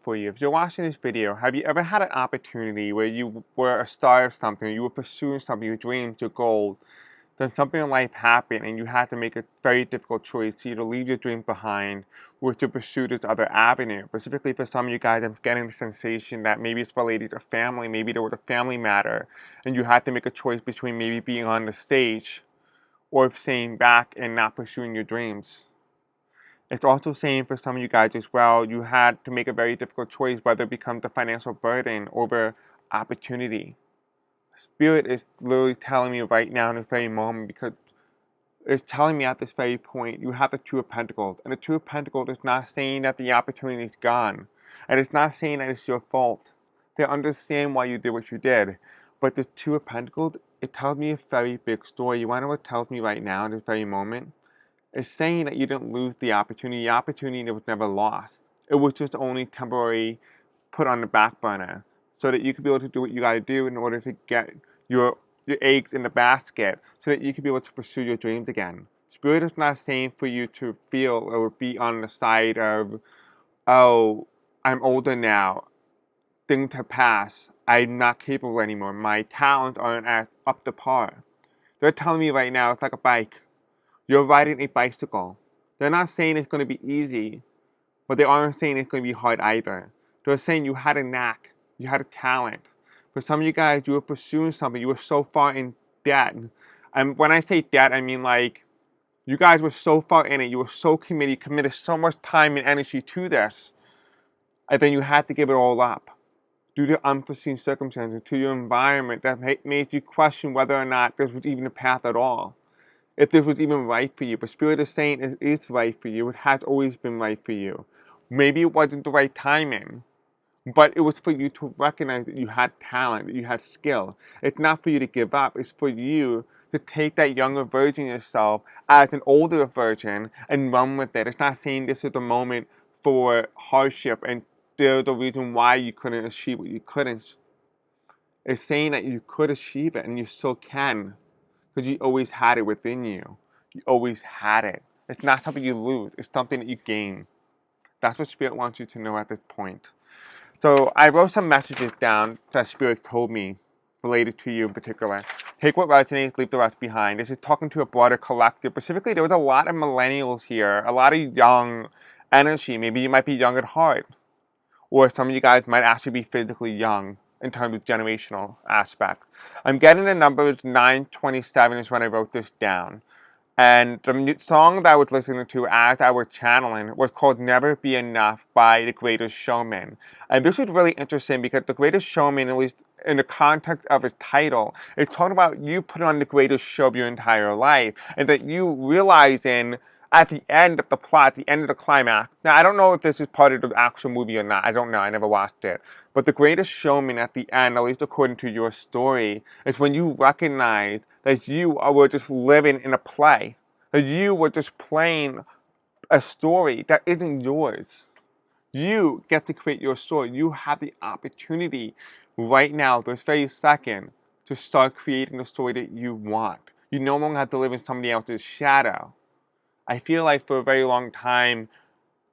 for you. If you're watching this video, have you ever had an opportunity where you were a star of something, you were pursuing something, your dreams, your goals, then something in life happened and you had to make a very difficult choice to either leave your dreams behind or to pursue this other avenue? Specifically for some of you guys, I'm getting the sensation that maybe it's related to family, maybe there was a family matter, and you had to make a choice between maybe being on the stage or staying back and not pursuing your dreams. It's also saying for some of you guys as well, you had to make a very difficult choice whether it becomes a financial burden over opportunity. Spirit is literally telling me right now in this very moment, because it's telling me at this very point, you have the Two of Pentacles. And the Two of Pentacles is not saying that the opportunity is gone. And it's not saying that it's your fault. They understand why you did what you did. But the Two of Pentacles, it tells me a very big story. You want to know what it tells me right now in this very moment? It's saying that you didn't lose the opportunity. The opportunity was never lost. It was just only temporary put on the back burner so that you could be able to do what you got to do in order to get your eggs in the basket so that you could be able to pursue your dreams again. Spirit is not saying for you to feel or be on the side of, oh, I'm older now, things have passed, I'm not capable anymore, my talents aren't up to par. They're telling me right now it's like a bike. You're riding a bicycle. They're not saying it's going to be easy, but they aren't saying it's going to be hard either. They're saying you had a knack, you had a talent. For some of you guys, you were pursuing something, you were so far in debt. And when I say debt, I mean like, you guys were so far in it, you were so committed, you committed so much time and energy to this, and then you had to give it all up due to unforeseen circumstances, to your environment that made you question whether or not this was even a path at all. If this was even right for you. But Spirit is saying it is right for you. It has always been right for you. Maybe it wasn't the right timing, but it was for you to recognize that you had talent, that you had skill. It's not for you to give up. It's for you to take that younger version of yourself as an older version and run with it. It's not saying this is the moment for hardship and there's the reason why you couldn't achieve what you couldn't. It's saying that you could achieve it and you still can. Because you always had it within you. You always had it. It's not something you lose. It's something that you gain. That's what Spirit wants you to know at this point. So I wrote some messages down that Spirit told me related to you in particular. Take what resonates, leave the rest behind. This is talking to a broader collective. Specifically, there was a lot of millennials here, a lot of young energy. Maybe you might be young at heart. Or some of you guys might actually be physically young in terms of generational aspect. I'm getting the numbers 927 is when I wrote this down. And the song that I was listening to as I was channeling was called Never Be Enough by The Greatest Showman. And this was really interesting because The Greatest Showman, at least in the context of his title, is talking about you putting on the greatest show of your entire life. And that you realizing at the end of the plot, at the end of the climax. Now, I don't know if this is part of the actual movie or not. I don't know. I never watched it. But The Greatest Showman at the end, at least according to your story, is when you recognize that you were just living in a play. That you were just playing a story that isn't yours. You get to create your story. You have the opportunity right now, this very second, to start creating the story that you want. You no longer have to live in somebody else's shadow. I feel like for a very long time,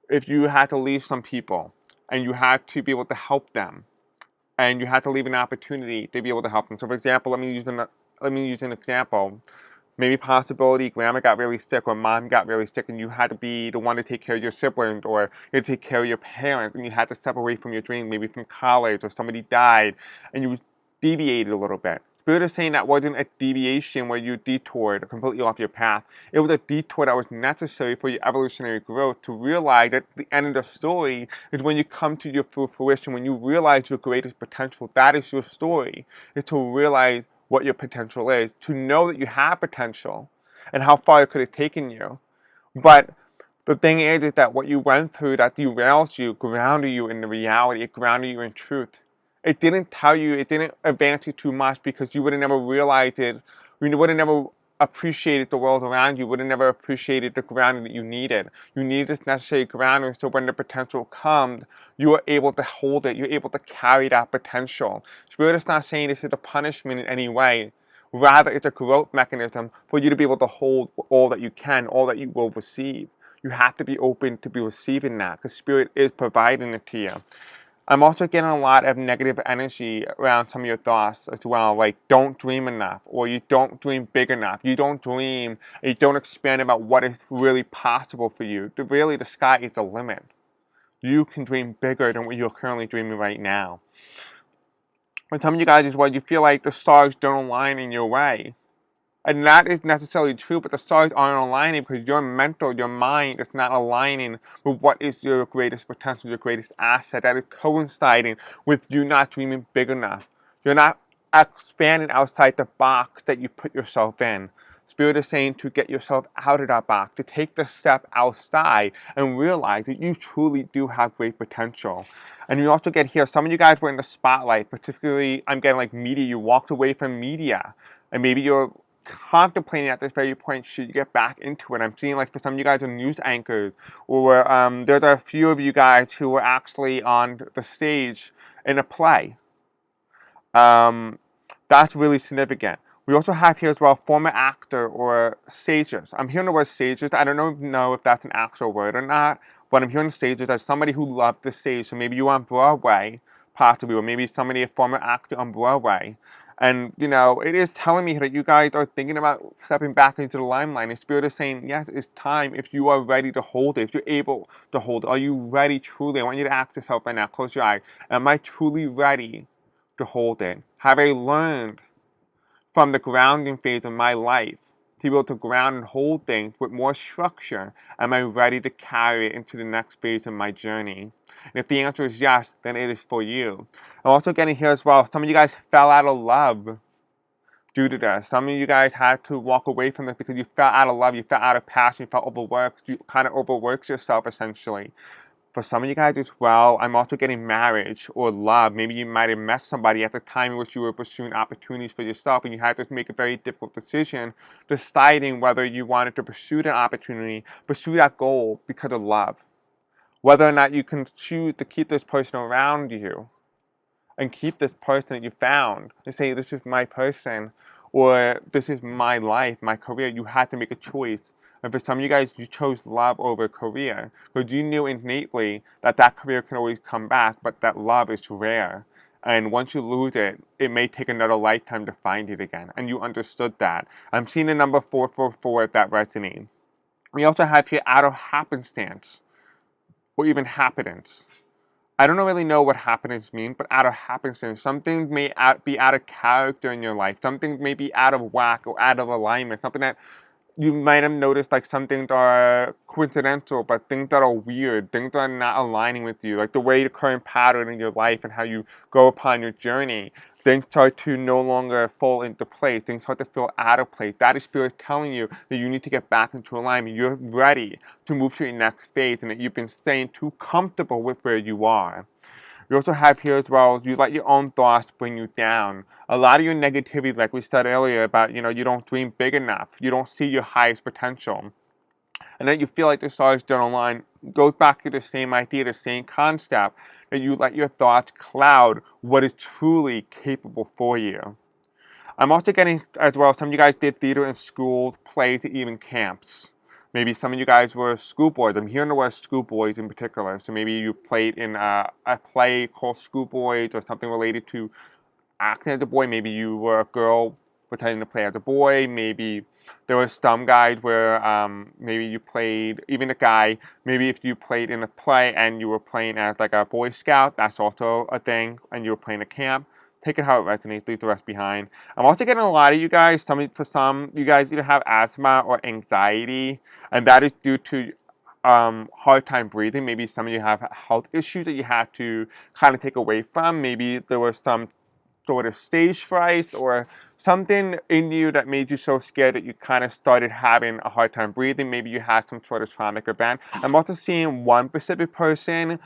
if you had to leave some people and you had to be able to help them and you had to leave an opportunity to be able to help them. So for example, let me use an example. Maybe possibility grandma got really sick or mom got really sick and you had to be the one to take care of your siblings or you had to take care of your parents and you had to step away from your dream, maybe from college or somebody died and you deviated a little bit. Spirit is saying that wasn't a deviation where you detoured completely off your path. It was a detour that was necessary for your evolutionary growth to realize that the end of the story is when you come to your full fruition, when you realize your greatest potential. That is your story, is to realize what your potential is, to know that you have potential and how far it could have taken you. But the thing is that what you went through that derails you, grounded you in the reality, it grounded you in truth. It didn't tell you, it didn't advance you too much because you would have never realized it. You would have never appreciated the world around you, would have never appreciated the grounding that you needed. You need this necessary grounding so when the potential comes, you are able to hold it. You're able to carry that potential. Spirit is not saying this is a punishment in any way. Rather, it's a growth mechanism for you to be able to hold all that you can, all that you will receive. You have to be open to be receiving that because Spirit is providing it to you. I'm also getting a lot of negative energy around some of your thoughts as well, like don't dream enough, or you don't dream big enough, you don't dream, you don't expand about what is really possible for you. Really, the sky is the limit. You can dream bigger than what you're currently dreaming right now. And some of you guys as well, you feel like the stars don't align in your way. And that is necessarily true, but the stars aren't aligning because your mental, your mind is not aligning with what is your greatest potential, your greatest asset. That is coinciding with you not dreaming big enough. You're not expanding outside the box that you put yourself in. Spirit is saying to get yourself out of that box, to take the step outside and realize that you truly do have great potential. And you also get here, some of you guys were in the spotlight, particularly I'm getting like media, you walked away from media. And maybe you're contemplating at this very point, should you get back into it? I'm seeing like for some of you guys are news anchors, or there's a few of you guys who were actually on the stage in a play. That's really significant. We also have here as well former actor or sages. I'm hearing the word sages. I don't know if that's an actual word or not, but I'm hearing sages as somebody who loved the stage. So maybe you're on Broadway, possibly, or maybe somebody, a former actor on Broadway. And, you know, it is telling me that you guys are thinking about stepping back into the limelight. And Spirit is saying, yes, it's time if you are ready to hold it, if you're able to hold it. Are you ready truly? I want you to ask yourself right now, close your eyes. Am I truly ready to hold it? Have I learned from the grounding phase of my life to be able to ground and hold things with more structure? Am I ready to carry it into the next phase of my journey? And if the answer is yes, then it is for you. I'm also getting here as well, some of you guys fell out of love due to this. Some of you guys had to walk away from this because you fell out of love, you fell out of passion, you felt overworked, you kind of overworked yourself essentially. For some of you guys as well, I'm also getting marriage or love. Maybe you might have met somebody at the time in which you were pursuing opportunities for yourself and you had to make a very difficult decision deciding whether you wanted to pursue that opportunity, pursue that goal because of love. Whether or not you can choose to keep this person around you and keep this person that you found and say, this is my person, or this is my life, my career. You had to make a choice. And for some of you guys, you chose love over career because you knew innately that that career can always come back, but that love is rare. And once you lose it, it may take another lifetime to find it again. And you understood that. I'm seeing the number 444 if that resonates. We also have here out of happenstance or even happenance. I don't really know what happenance means, but out of happenstance, something may be out of character in your life. Something may be out of whack or out of alignment. Something that you might have noticed, like some things are coincidental, but things that are weird, things that are not aligning with you, like the way the current pattern in your life and how you go upon your journey. Things start to no longer fall into place. Things start to feel out of place. That is Spirit telling you that you need to get back into alignment. You're ready to move to your next phase and that you've been staying too comfortable with where you are. We also have here as well, you let your own thoughts bring you down. A lot of your negativity, like we said earlier, about, you don't dream big enough. You don't see your highest potential. And that you feel like the stars don't align goes back to the same idea, the same concept, that you let your thoughts cloud what is truly capable for you. I'm also getting, as well, some of you guys did theater in school, plays, even camps. Maybe some of you guys were schoolboys. I'm hearing the word schoolboys in particular. So maybe you played in a play called Schoolboys or something related to acting as a boy. Maybe you were a girl pretending to play as a boy. Maybe there was some guys where maybe you played, even a guy, maybe if you played in a play and you were playing as like a Boy Scout, that's also a thing, and you were playing a camp. Take it how it resonates, leave the rest behind. I'm also getting a lot of you guys, for some, you guys either have asthma or anxiety, and that is due to hard time breathing. Maybe some of you have health issues that you have to kind of take away from. Maybe there was some sort of stage fright or something in you that made you so scared that you kind of started having a hard time breathing. Maybe you had some sort of traumatic event. I'm also seeing one specific person.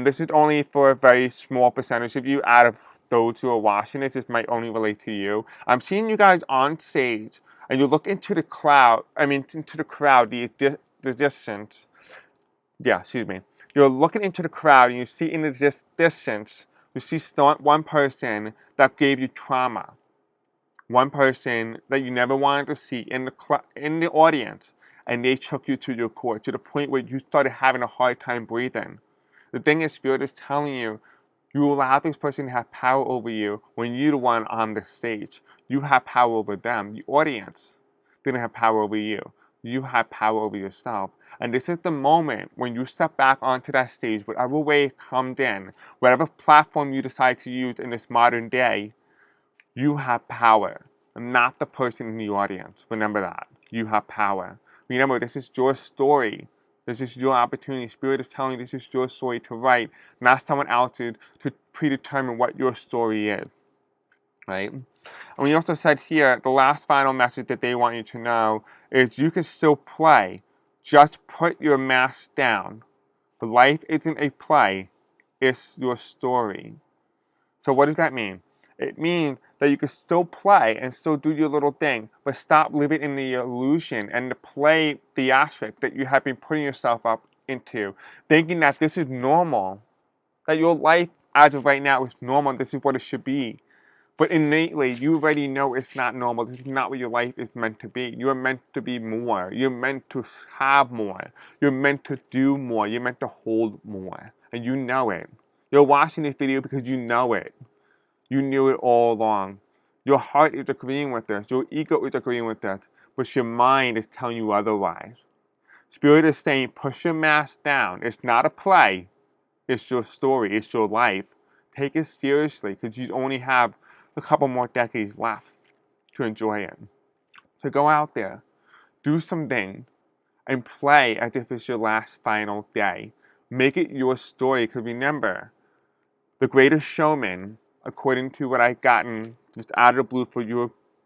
This is only for a very small percentage of you out of those who are watching this. This might only relate to you. I'm seeing you guys on stage and you look into the crowd, the distance. Yeah, excuse me. You're looking into the crowd and you see in the distance, you see one person that gave you trauma. One person that you never wanted to see in the audience, and they took you to your core to the point where you started having a hard time breathing. The thing is, Spirit is telling you You allow this person to have power over you when you're the one on the stage. You have power over them. The audience didn't have power over you. You have power over yourself. And this is the moment when you step back onto that stage, whatever way it comes in, whatever platform you decide to use in this modern day, you have power, not the person in the audience. Remember that. You have power. Remember, this is your story. This is your opportunity. Spirit is telling you this is your story to write, not someone else's to predetermine what your story is. Right? And we also said here, the last final message that they want you to know is you can still play. Just put your mask down. Life isn't a play. It's your story. So what does that mean? It means that you can still play and still do your little thing, but stop living in the illusion and the play theatric that you have been putting yourself up into, thinking that this is normal, that your life as of right now is normal, this is what it should be. But innately, you already know it's not normal. This is not what your life is meant to be. You are meant to be more. You're meant to have more. You're meant to do more. You're meant to hold more. And you know it. You're watching this video because you know it. You knew it all along. Your heart is agreeing with this. Your ego is agreeing with this. But your mind is telling you otherwise. Spirit is saying, push your mask down. It's not a play. It's your story. It's your life. Take it seriously because you only have a couple more decades left to enjoy it. So go out there, do something, and play as if it's your last final day. Make it your story because remember, the greatest showman, according to what I've gotten just out of the blue for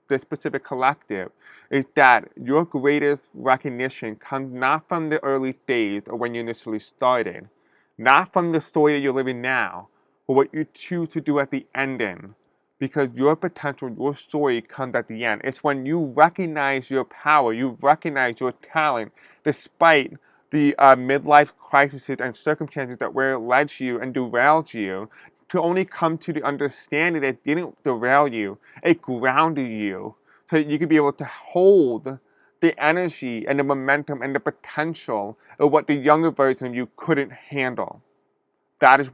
this specific collective, is that your greatest recognition comes not from the early days or when you initially started, not from the story that you're living now, but what you choose to do at the ending. Because your potential, your story comes at the end. It's when you recognize your power, you recognize your talent, despite the midlife crises and circumstances that were led you and derailed you, to only come to the understanding that it didn't derail you, it grounded you, so that you could be able to hold the energy and the momentum and the potential of what the younger version of you couldn't handle. That is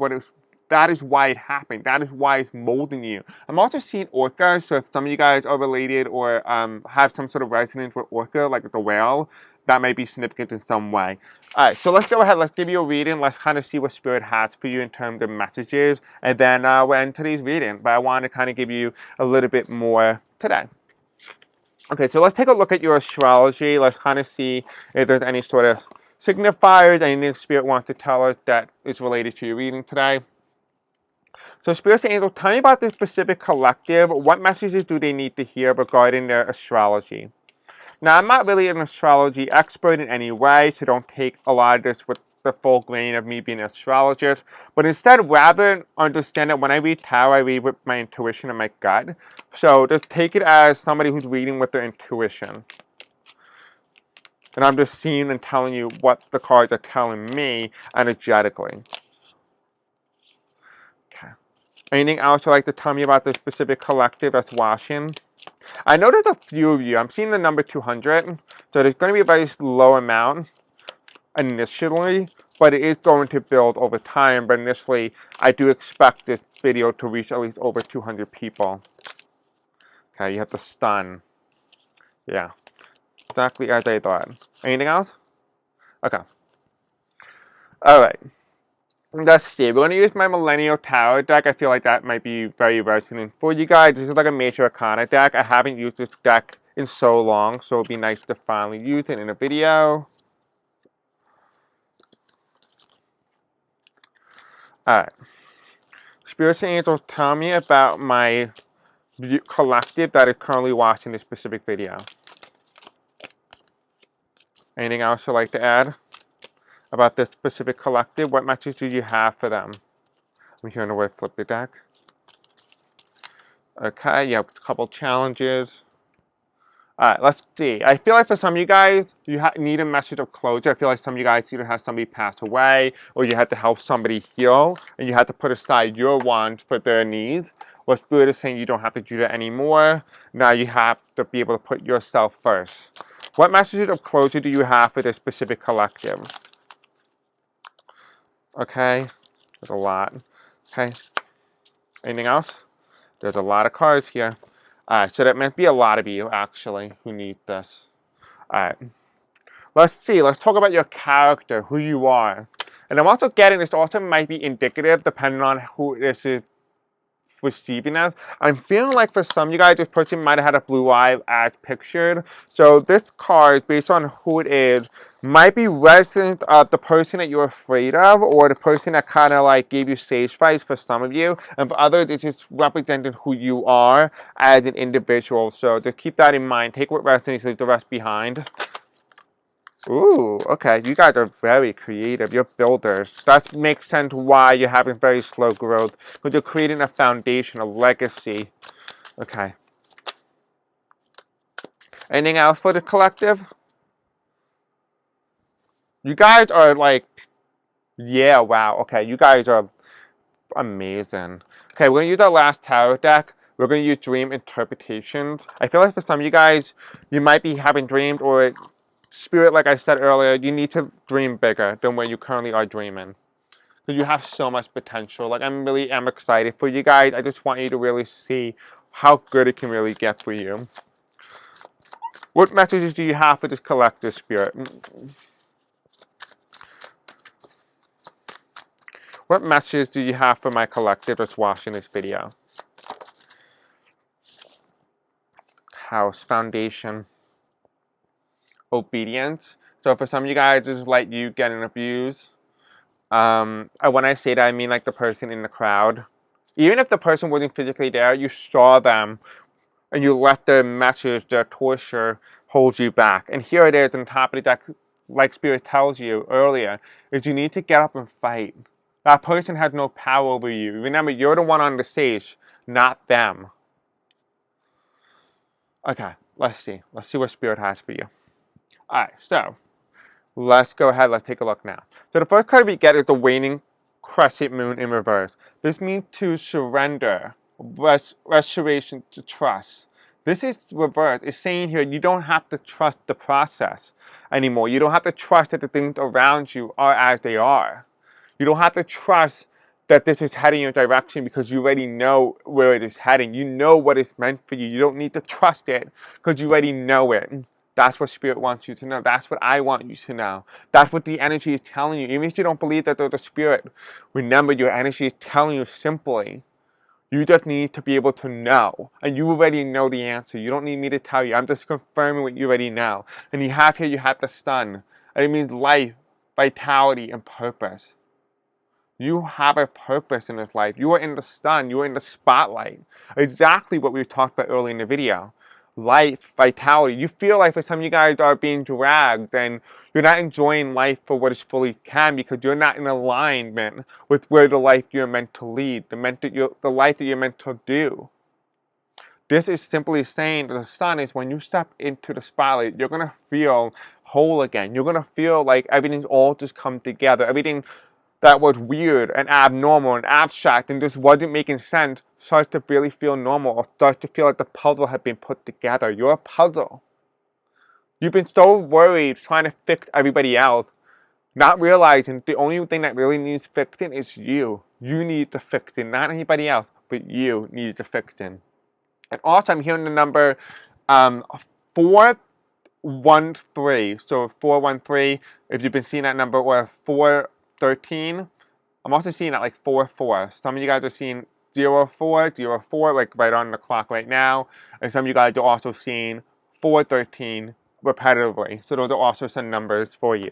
why it happened. That is why it's molding you. I'm also seeing orca, so if some of you guys are related or have some sort of resonance with orca, like the whale, that might be significant in some way. All right, so let's go ahead. Let's give you a reading. Let's kind of see what Spirit has for you in terms of messages. And then we'll end today's reading. But I want to kind of give you a little bit more today. Okay, so let's take a look at your astrology. Let's kind of see if there's any sort of signifiers, anything Spirit wants to tell us that is related to your reading today. So Spirit Angel, tell me about this specific collective. What messages do they need to hear regarding their astrology? Now, I'm not really an astrology expert in any way, so don't take a lot of this with the full grain of me being an astrologist. But instead, rather understand that when I read tarot, I read with my intuition and my gut. So just take it as somebody who's reading with their intuition. And I'm just seeing and telling you what the cards are telling me energetically. Okay. Anything else you'd like to tell me about this specific collective that's watching? I know there's a few of you. I'm seeing the number 200. So there's going to be a very low amount initially, but it is going to build over time. But initially, I do expect this video to reach at least over 200 people. Okay, you have to stun. Yeah, exactly as I thought. Anything else? Okay. All right. Let's see. We're going to use my Millennial Tarot deck. I feel like that might be very resonant for you guys. This is like a Major Arcana deck. I haven't used this deck in so long, so it'd be nice to finally use it in a video. Alright. Spirits and Angels, tell me about my collective that is currently watching this specific video. Anything else you'd like to add about this specific collective? What message do you have for them? I'm hearing the word flip the deck. Okay, you have a couple challenges. Alright, let's see. I feel like for some of you guys, you need a message of closure. I feel like some of you guys either have somebody pass away, or you had to help somebody heal, and you had to put aside your wand for their needs. Well, Spirit is saying you don't have to do that anymore. Now you have to be able to put yourself first. What message of closure do you have for this specific collective? Okay, there's a lot. Okay. Anything else? There's a lot of cards here. So that might be a lot of you, actually, who need this. Alright. Let's see. Let's talk about your character, who you are. And I'm also getting this also might be indicative depending on who this is receiving as. I'm feeling like for some of you guys, this person might have had a blue eye as pictured. So this card, based on who it is, might be resident of the person that you're afraid of, or the person that kind of like gave you stage fright for some of you, and for others, it's just representing who you are as an individual. So just keep that in mind. Take what resonates, leave the rest behind. Ooh, okay. You guys are very creative. You're builders. That makes sense why you're having very slow growth. Because you're creating a foundation, a legacy. Okay. Anything else for the collective? You guys are like, yeah, wow. Okay, you guys are amazing. Okay, we're going to use our last tarot deck. We're going to use dream interpretations. I feel like for some of you guys, you might be having dreams or spirit, like I said earlier, you need to dream bigger than what you currently are dreaming. Because you have so much potential. Like, I'm excited for you guys. I just want you to really see how good it can really get for you. What messages do you have for this collective spirit? What messages do you have for my collective that's watching this video? House, foundation, obedience. So for some of you guys, this is like you getting abused. When I say that, I mean like the person in the crowd. Even if the person wasn't physically there, you saw them and you let their message, their torture hold you back. And here it is on top of the deck, like Spirit tells you earlier, is you need to get up and fight. That person has no power over you. Remember, you're the one on the stage, not them. Okay, let's see. Let's see what Spirit has for you. Alright, so let's go ahead. Let's take a look now. So the first card we get is the waning crescent moon in reverse. This means to surrender, restoration, to trust. This is reverse. It's saying here you don't have to trust the process anymore. You don't have to trust that the things around you are as they are. You don't have to trust that this is heading your direction because you already know where it is heading. You know what is meant for you. You don't need to trust it because you already know it. That's what Spirit wants you to know. That's what I want you to know. That's what the energy is telling you. Even if you don't believe that there's a Spirit, remember your energy is telling you simply. You just need to be able to know. And you already know the answer. You don't need me to tell you. I'm just confirming what you already know. And you have here, you have the sun. And it means life, vitality, and purpose. You have a purpose in this life. You are in the sun. You are in the spotlight. Exactly what we talked about earlier in the video. Life, vitality. You feel like for some of you guys are being dragged and you're not enjoying life for what it fully can because you're not in alignment with where the life you're meant to lead, the life that you're meant to do. This is simply saying that the sun is when you step into the spotlight, you're going to feel whole again. You're going to feel like everything's all just come together. Everything that was weird and abnormal and abstract and just wasn't making sense starts to really feel normal or starts to feel like the puzzle had been put together. You're a puzzle. You've been so worried trying to fix everybody else, not realizing the only thing that really needs fixing is you. You need to fix it, not anybody else, but you need to fix it. And also I'm hearing the number 413. So 413, if you've been seeing that number, or 413. I'm also seeing that like 4-4. Some of you guys are seeing 0-4, like right on the clock right now. And some of you guys are also seeing 413 repetitively. So those are also some numbers for you.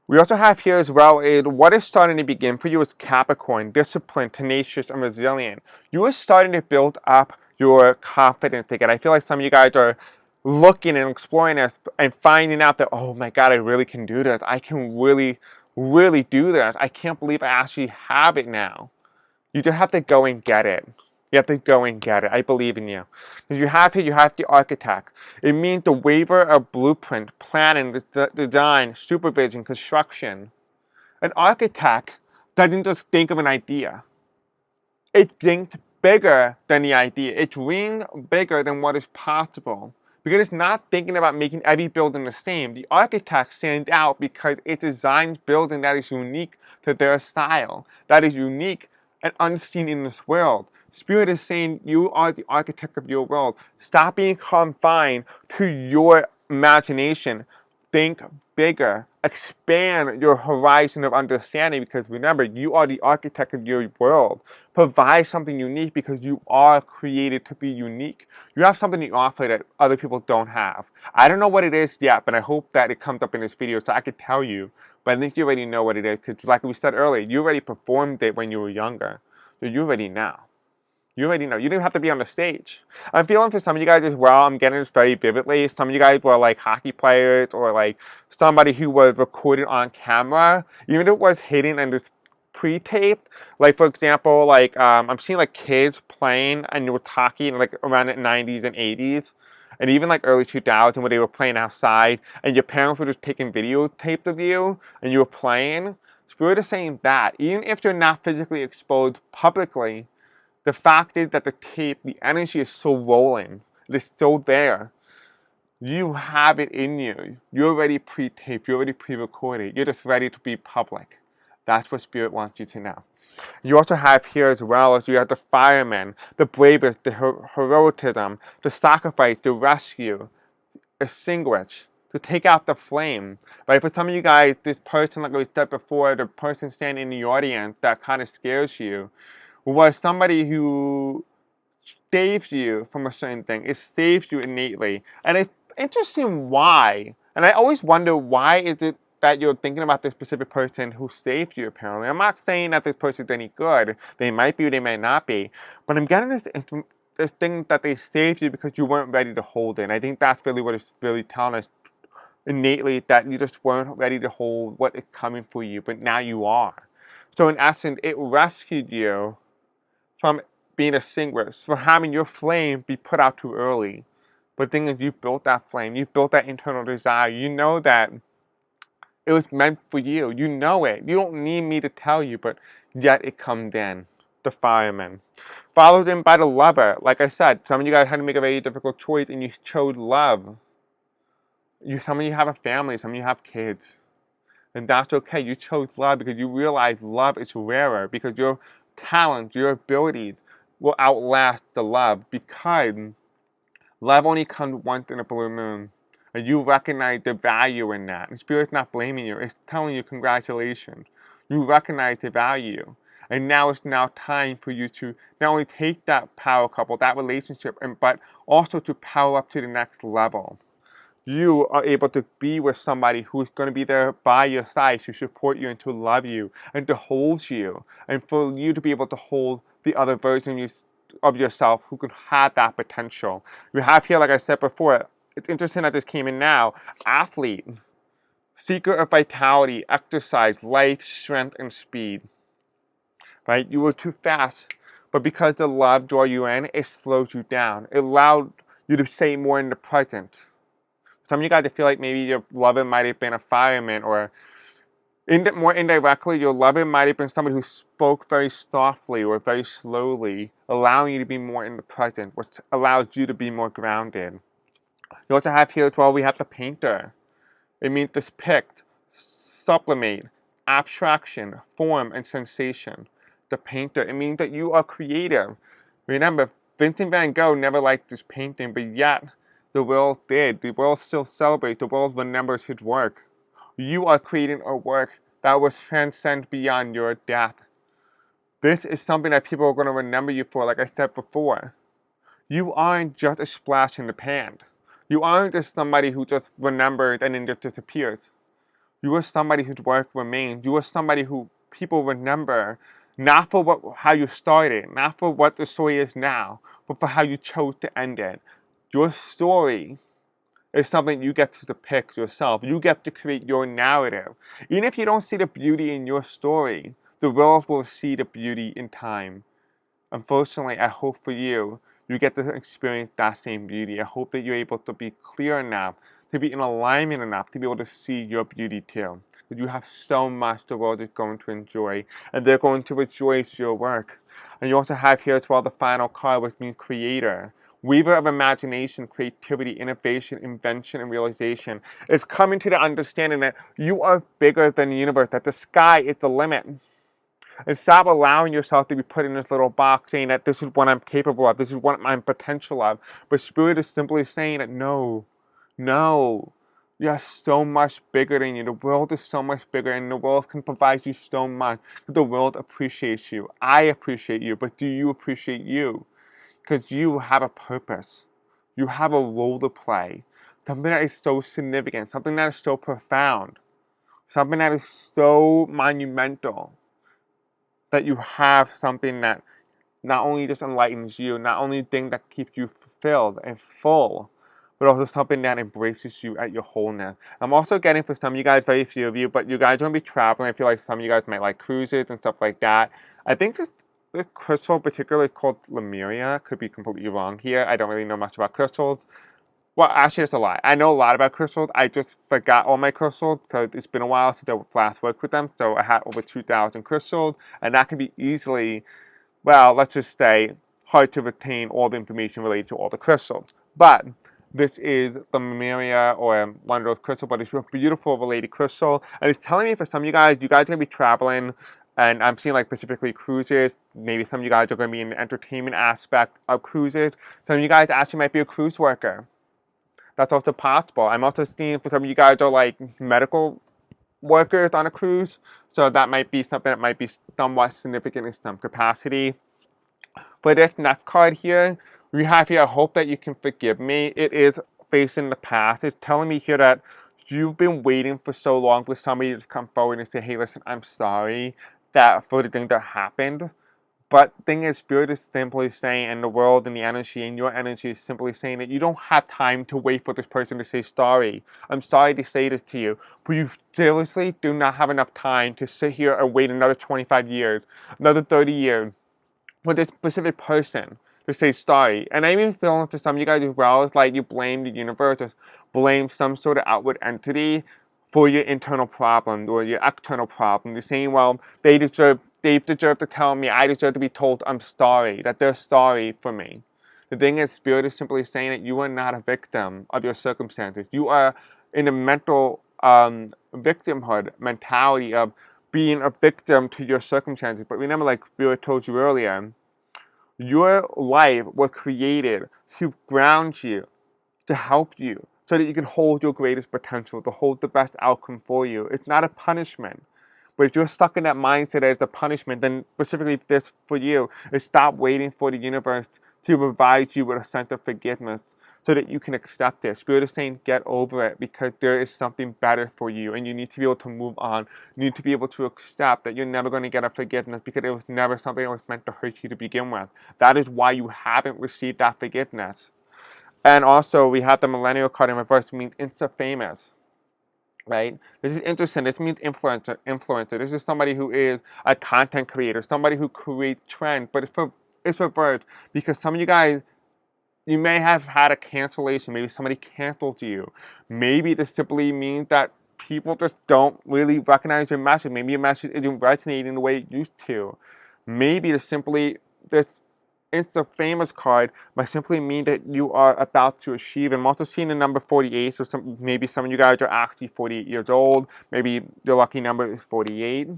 We also have here as well what is starting to begin for you is Capricorn, disciplined, tenacious, and resilient. You are starting to build up your confidence again. I feel like some of you guys are looking and exploring this and finding out that, oh my God, I really can do this. I can really do this. I can't believe I actually have it now. You just have to go and get it. You have to go and get it. I believe in you. If you have here, you have the architect. It means the waiver of blueprint, planning, design, supervision, construction. An architect doesn't just think of an idea. It thinks bigger than the idea. It dreams bigger than what is possible. Because it's not thinking about making every building the same. The architect stands out because it designs building that is unique to their style, that is unique and unseen in this world. Spirit is saying you are the architect of your world. Stop being confined to your imagination. Think bigger. Expand your horizon of understanding, because remember, you are the architect of your world. Provide something unique because you are created to be unique. You have something to offer that other people don't have. I don't know what it is yet, but I hope that it comes up in this video so I could tell you. But I think you already know what it is, because like we said earlier, you already performed it when you were younger. So you already know. You already know. You didn't have to be on the stage. I'm feeling for some of you guys as well, I'm getting this very vividly. Some of you guys were like hockey players, or like somebody who was recorded on camera, even if it was hidden and just pre-taped. Like for example, like I'm seeing like kids playing and with hockey in like around the 90s and 80s. And even like early 2000s when they were playing outside and your parents were just taking videotapes of you and you were playing. Spirit is saying that even if you're not physically exposed publicly, the fact is that the tape, the energy is so rolling. It's still there. You have it in you. You're already pre-taped. You're already pre-recorded. You're just ready to be public. That's what Spirit wants you to know. You also have here as well as you have the firemen, the bravest, the heroism, the sacrifice, the rescue, extinguish, to take out the flame. Right? For some of you guys, this person, like we said before, the person standing in the audience that kind of scares you, was somebody who saves you from a certain thing. It saves you innately. And it's interesting why. And I always wonder, why is it that you're thinking about this specific person who saved you, apparently. I'm not saying that this person's any good. They might be, they may not be. But I'm getting this thing that they saved you because you weren't ready to hold it. And I think that's really what it's really telling us innately, that you just weren't ready to hold what is coming for you, but now you are. So in essence, it rescued you from being extinguished, from having your flame be put out too early. But the thing is, you built that flame. You built that internal desire. You know that it was meant for you. You know it. You don't need me to tell you, but yet it comes in. The fireman. Followed in by the lover. Like I said, some of you guys had to make a very difficult choice and you chose love. Some of you have a family, some of you have kids. And that's okay. You chose love because you realize love is rarer, because your talents, your abilities will outlast the love, because love only comes once in a blue moon. And you recognize the value in that. And Spirit's not blaming you. It's telling you congratulations. You recognize the value. And now it's now time for you to not only take that power couple, that relationship, but also to power up to the next level. You are able to be with somebody who's going to be there by your side to support you and to love you and to hold you, and for you to be able to hold the other version of yourself who could have that potential. You have here, like I said before, it's interesting that this came in now, athlete, seeker of vitality, exercise, life, strength, and speed. Right? You were too fast, but because the love drew you in, it slows you down. It allowed you to stay more in the present. Some of you guys feel like maybe your lover might have been a fireman, or more indirectly, your lover might have been somebody who spoke very softly or very slowly, allowing you to be more in the present, which allows you to be more grounded. You also have here as well, we have the painter. It means depict, sublimate, abstraction, form, and sensation. The painter, it means that you are creative. Remember, Vincent van Gogh never liked this painting, but yet the world did. The world still celebrates. The world remembers his work. You are creating a work that was transcend beyond your death. This is something that people are going to remember you for, like I said before. You aren't just a splash in the pan. You aren't just somebody who just remembered and then just disappears. You are somebody whose work remains. You are somebody who people remember, not for how you started, not for what the story is now, but for how you chose to end it. Your story is something you get to depict yourself. You get to create your narrative. Even if you don't see the beauty in your story, the world will see the beauty in time. Unfortunately, I hope for you, you get to experience that same beauty. I hope that you're able to be clear enough, to be in alignment enough, to be able to see your beauty too. Because you have so much the world is going to enjoy, and they're going to rejoice your work. And you also have here as well the final card, which means creator. Weaver of imagination, creativity, innovation, invention, and realization. It's coming to the understanding that you are bigger than the universe, that the sky is the limit. And stop allowing yourself to be put in this little box saying that this is what I'm capable of, this is what I'm potential of. But Spirit is simply saying that no, no, you're so much bigger than you. The world is so much bigger, and the world can provide you so much. The world appreciates you. I appreciate you, but do you appreciate you? Because you have a purpose. You have a role to play. Something that is so significant, something that is so profound, something that is so monumental, that you have something that not only just enlightens you, not only thing that keeps you fulfilled and full, but also something that embraces you at your wholeness. I'm also getting for some of you guys, very few of you, but you guys are going to be traveling. I feel like some of you guys might like cruises and stuff like that. I think this crystal, particularly called Lemuria, could be completely wrong here. I don't really know much about crystals. Well, actually, it's a lie. I know a lot about crystals. I just forgot all my crystals because it's been a while since I last worked with them. So I had over 2,000 crystals, and that can be easily, well, let's just say, hard to retain all the information related to all the crystals. But this is the Lemuria, or one of those crystals, but it's a beautiful related crystal. And it's telling me for some of you guys are going to be traveling, and I'm seeing like specifically cruises. Maybe some of you guys are going to be in the entertainment aspect of cruises. Some of you guys actually might be a cruise worker. That's also possible. I'm also seeing for some of you guys are like medical workers on a cruise. So that might be something that might be somewhat significant in some capacity. For this next card here, we have here, I hope that you can forgive me. It is facing the past. It's telling me here that you've been waiting for so long for somebody to just come forward and say, hey, listen, I'm sorry that for the thing that happened. But the thing is, Spirit is simply saying, and the world and the energy and your energy is simply saying that you don't have time to wait for this person to say sorry. I'm sorry to say this to you, but you seriously do not have enough time to sit here and wait another 25 years, another 30 years for this specific person to say sorry. And I even feel for some of you guys as well, it's like you blame the universe or blame some sort of outward entity for your internal problem or your external problem. You're saying, well, they deserve to tell me, I deserve to be told I'm sorry, that they're sorry for me. The thing is, Spirit is simply saying that you are not a victim of your circumstances. You are in a mental victimhood mentality of being a victim to your circumstances. But remember, like Spirit told you earlier, your life was created to ground you, to help you, so that you can hold your greatest potential, to hold the best outcome for you. It's not a punishment. But if you're stuck in that mindset that it's a punishment, then specifically this for you is stop waiting for the universe to provide you with a sense of forgiveness so that you can accept it. Spirit is saying get over it because there is something better for you and you need to be able to move on. You need to be able to accept that you're never going to get a forgiveness because it was never something that was meant to hurt you to begin with. That is why you haven't received that forgiveness. And also we have the millennial card in reverse, means insta-famous. Right? This is interesting. This means influencer. Influencer. This is somebody who is a content creator, somebody who creates trends, but it's reversed because some of you guys, you may have had a cancellation. Maybe somebody canceled you. Maybe this simply means that people just don't really recognize your message. Maybe your message isn't resonating the way it used to. Maybe this Insta-famous card might simply mean that you are about to achieve. I'm also seeing the number 48, so maybe some of you guys are actually 48 years old. Maybe your lucky number is 48,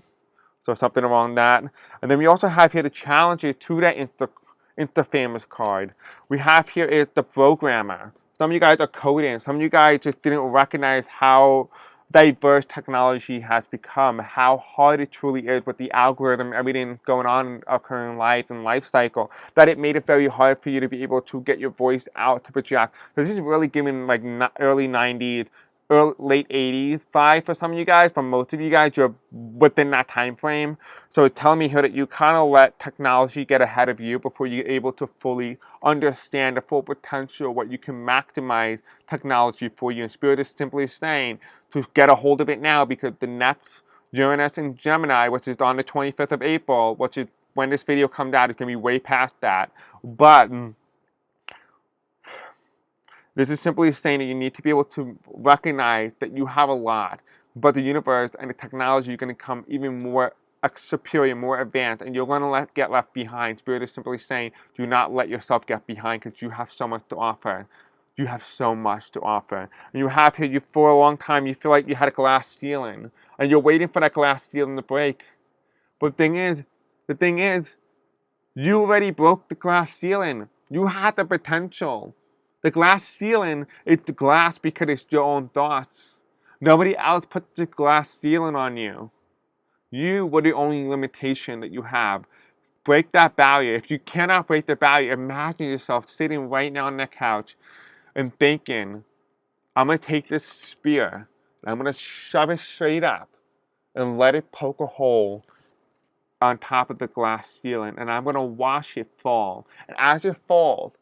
so something around that. And then we also have here the challenges to that Insta-famous card. We have here is the programmer. Some of you guys are coding. Some of you guys just didn't recognize how diverse technology has become, how hard it truly is with the algorithm, everything going on in our current life and life cycle, that it made it very hard for you to be able to get your voice out to project. So this is really giving like early 90s, late 80s vibe for some of you guys. For most of you guys, you're within that time frame. So it's telling me here that you kind of let technology get ahead of you before you're able to fully understand the full potential, what you can maximize technology for you. And Spirit is simply saying to get a hold of it now because the next Uranus in Gemini, which is on the 25th of April, which is when this video comes out, it's going to be way past that. But this is simply saying that you need to be able to recognize that you have a lot, but the universe and the technology are going to come even more superior, more advanced, and you're going to get left behind. Spirit is simply saying, do not let yourself get behind because you have so much to offer. You have so much to offer. And you have here, for a long time, you feel like you had a glass ceiling, and you're waiting for that glass ceiling to break. But the thing is, you already broke the glass ceiling. You had the potential. The glass ceiling is the glass because it's your own thoughts. Nobody else put the glass ceiling on you. You were the only limitation that you have. Break that barrier. If you cannot break the barrier, imagine yourself sitting right now on the couch and thinking, I'm going to take this spear and I'm going to shove it straight up and let it poke a hole on top of the glass ceiling, and I'm going to watch it fall. And as it falls,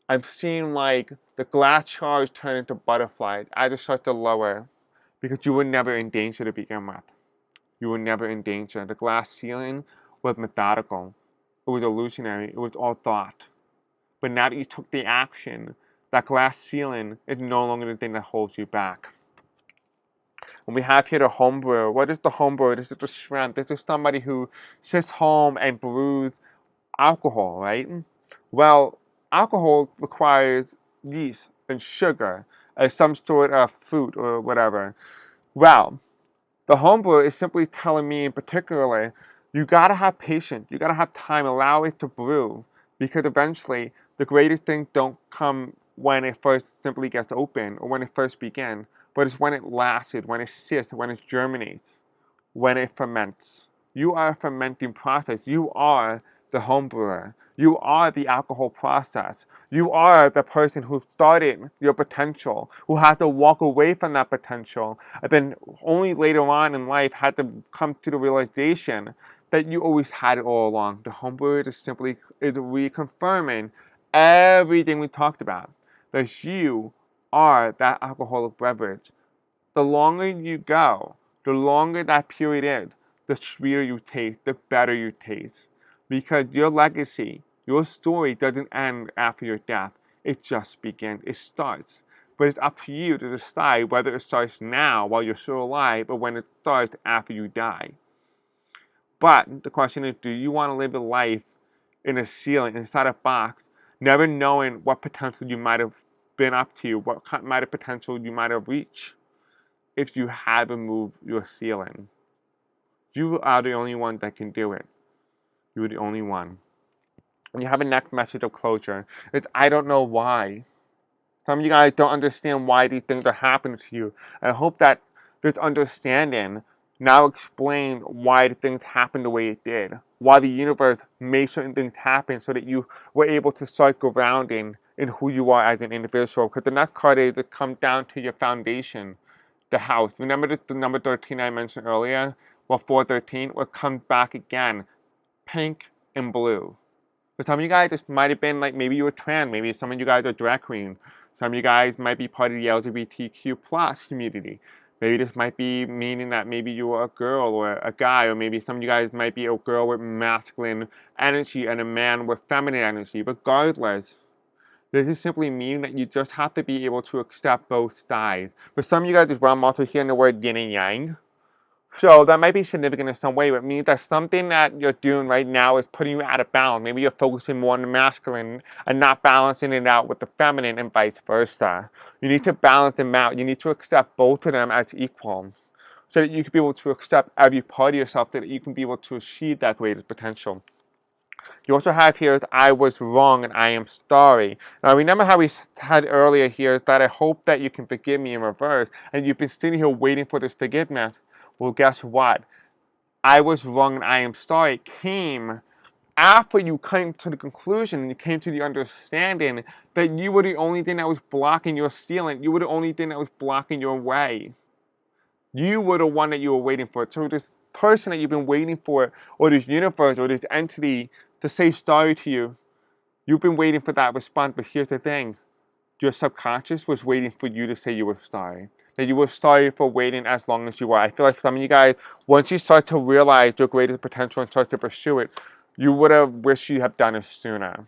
I'm seeing like the glass shards turn into butterflies as it starts to lower, because you were never in danger to begin with. You were never in danger. The glass ceiling was methodical. It was illusionary. It was all thought. But now that you took the action, that glass ceiling is no longer the thing that holds you back. And we have here the home brewer. What is the home brewer? This is the shrimp. This is somebody who sits home and brews alcohol, right? Well, alcohol requires yeast and sugar as some sort of fruit or whatever. Well, the home brewer is simply telling me in particular, you gotta have patience. You gotta have time. Allow it to brew, because eventually the greatest things don't come when it first simply gets open or when it first begins, but it's when it lasted, when it sits, when it germinates, when it ferments. You are a fermenting process. You are the home brewer. You are the alcohol process. You are the person who started your potential, who had to walk away from that potential, and then only later on in life had to come to the realization that you always had it all along. The home brewer is simply reconfirming everything we talked about. That you are that alcoholic beverage. The longer you go, the longer that period is, the sweeter you taste, the better you taste. Because your legacy, your story doesn't end after your death. It just begins. It starts. But it's up to you to decide whether it starts now while you're still alive or when it starts after you die. But the question is, do you want to live a life in a ceiling, inside a box, never knowing what potential you might have been up to, what kind of potential you might have reached if you haven't moved your ceiling? You are the only one that can do it. You're the only one. And you have a next message of closure. It's, I don't know why. Some of you guys don't understand why these things are happening to you. And I hope that this understanding now explain why the things happened the way it did. Why the universe made certain things happen so that you were able to start grounding in who you are as an individual. Because the next card is to come down to your foundation, the house. Remember the number 13 I mentioned earlier? Well, 413 will come back again. Pink and blue. For some of you guys, this might have been like maybe you were trans, maybe some of you guys are drag queen. Some of you guys might be part of the LGBTQ plus community. Maybe this might be meaning that maybe you are a girl or a guy, or maybe some of you guys might be a girl with masculine energy and a man with feminine energy. Regardless, this is simply meaning that you just have to be able to accept both sides. For some of you guys as well, I'm also hearing the word yin and yang. So that might be significant in some way, but it means that something that you're doing right now is putting you out of balance. Maybe you're focusing more on the masculine and not balancing it out with the feminine and vice versa. You need to balance them out. You need to accept both of them as equal so that you can be able to accept every part of yourself, so that you can be able to achieve that greatest potential. You also have here, I was wrong and I am sorry. Now remember how we had earlier here is that I hope that you can forgive me in reverse, and you've been sitting here waiting for this forgiveness. Well, guess what? I was wrong and I am sorry came after you came to the conclusion and you came to the understanding that you were the only thing that was blocking your ceiling. You were the only thing that was blocking your way. You were the one that you were waiting for. So this person that you've been waiting for, or this universe, or this entity to say sorry to you, you've been waiting for that response. But here's the thing. Your subconscious was waiting for you to say you were sorry. That you were sorry for waiting as long as you were. I feel like some of you guys, once you start to realize your greatest potential and start to pursue it, you would have wished you had done it sooner.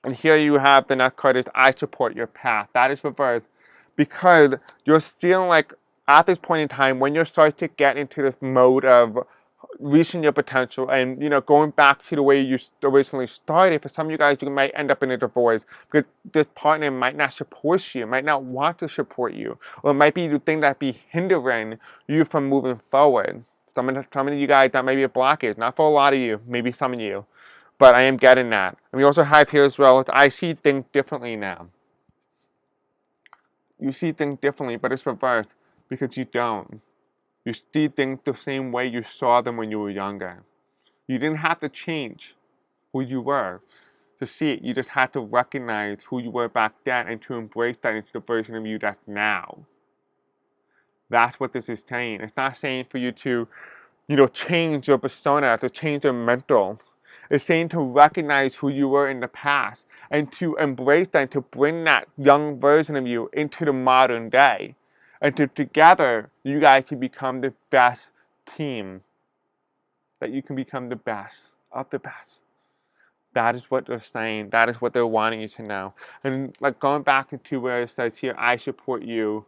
And here you have the next card is I support your path. That is reversed because you're feeling like at this point in time, when you start to get into this mode of reaching your potential and going back to the way you originally started, for some of you guys, you might end up in a divorce because this partner might not support you, might not want to support you, or it might be the thing that be hindering you from moving forward. Some of you guys, that may be a blockage. Not for a lot of you, maybe some of you. But I am getting that. And we also have here as well, I see things differently now. You see things differently, but it's reversed because you don't. You see things the same way you saw them when you were younger. You didn't have to change who you were to see it. You just had to recognize who you were back then and to embrace that into the version of you that's now. That's what this is saying. It's not saying for you to, change your persona, to change your mental. It's saying to recognize who you were in the past and to embrace that and to bring that young version of you into the modern day. And together, you guys can become the best team. That you can become the best of the best. That is what they're saying. That is what they're wanting you to know. And like going back into where it says here, I support you.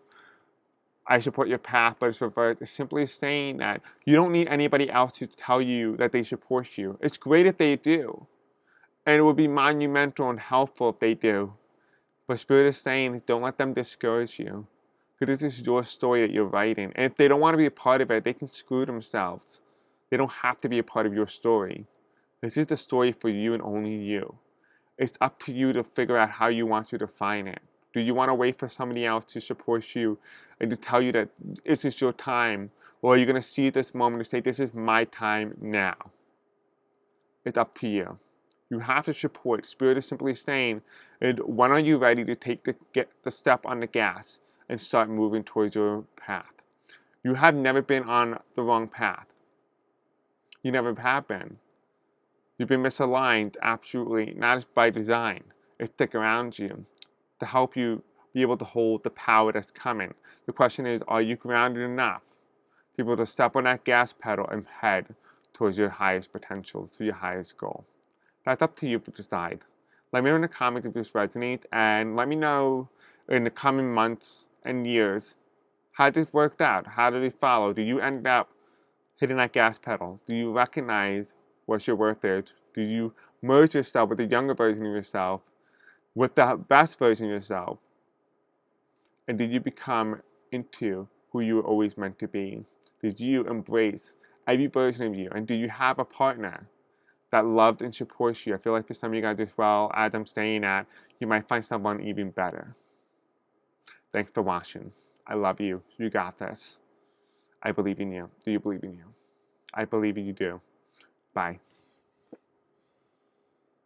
I support your path, but it's reversed. It's simply saying that you don't need anybody else to tell you that they support you. It's great if they do. And it would be monumental and helpful if they do. But Spirit is saying, don't let them discourage you. Because this is your story that you're writing. And if they don't want to be a part of it, they can screw themselves. They don't have to be a part of your story. This is the story for you and only you. It's up to you to figure out how you want to define it. Do you want to wait for somebody else to support you and to tell you that this is your time? Or are you going to see this moment and say, this is my time now? It's up to you. You have to support. Spirit is simply saying, and when are you ready to get the step on the gas and start moving towards your path? You have never been on the wrong path. You never have been. You've been misaligned, absolutely, not by design. It's stick around you to help you be able to hold the power that's coming. The question is, are you grounded enough to be able to step on that gas pedal and head towards your highest potential, to your highest goal? That's up to you to decide. Let me know in the comments if this resonates, and let me know in the coming months and years, how this worked out? How did it follow? Do you end up hitting that gas pedal? Do you recognize what your worth is? Do you merge yourself with the younger version of yourself, with the best version of yourself? And did you become into who you were always meant to be? Did you embrace every version of you? And do you have a partner that loved and supports you? I feel like for some of you guys as well, as I'm saying that, you might find someone even better. Thanks for watching. I love you. You got this. I believe in you. Do you believe in you? I believe you do. Bye.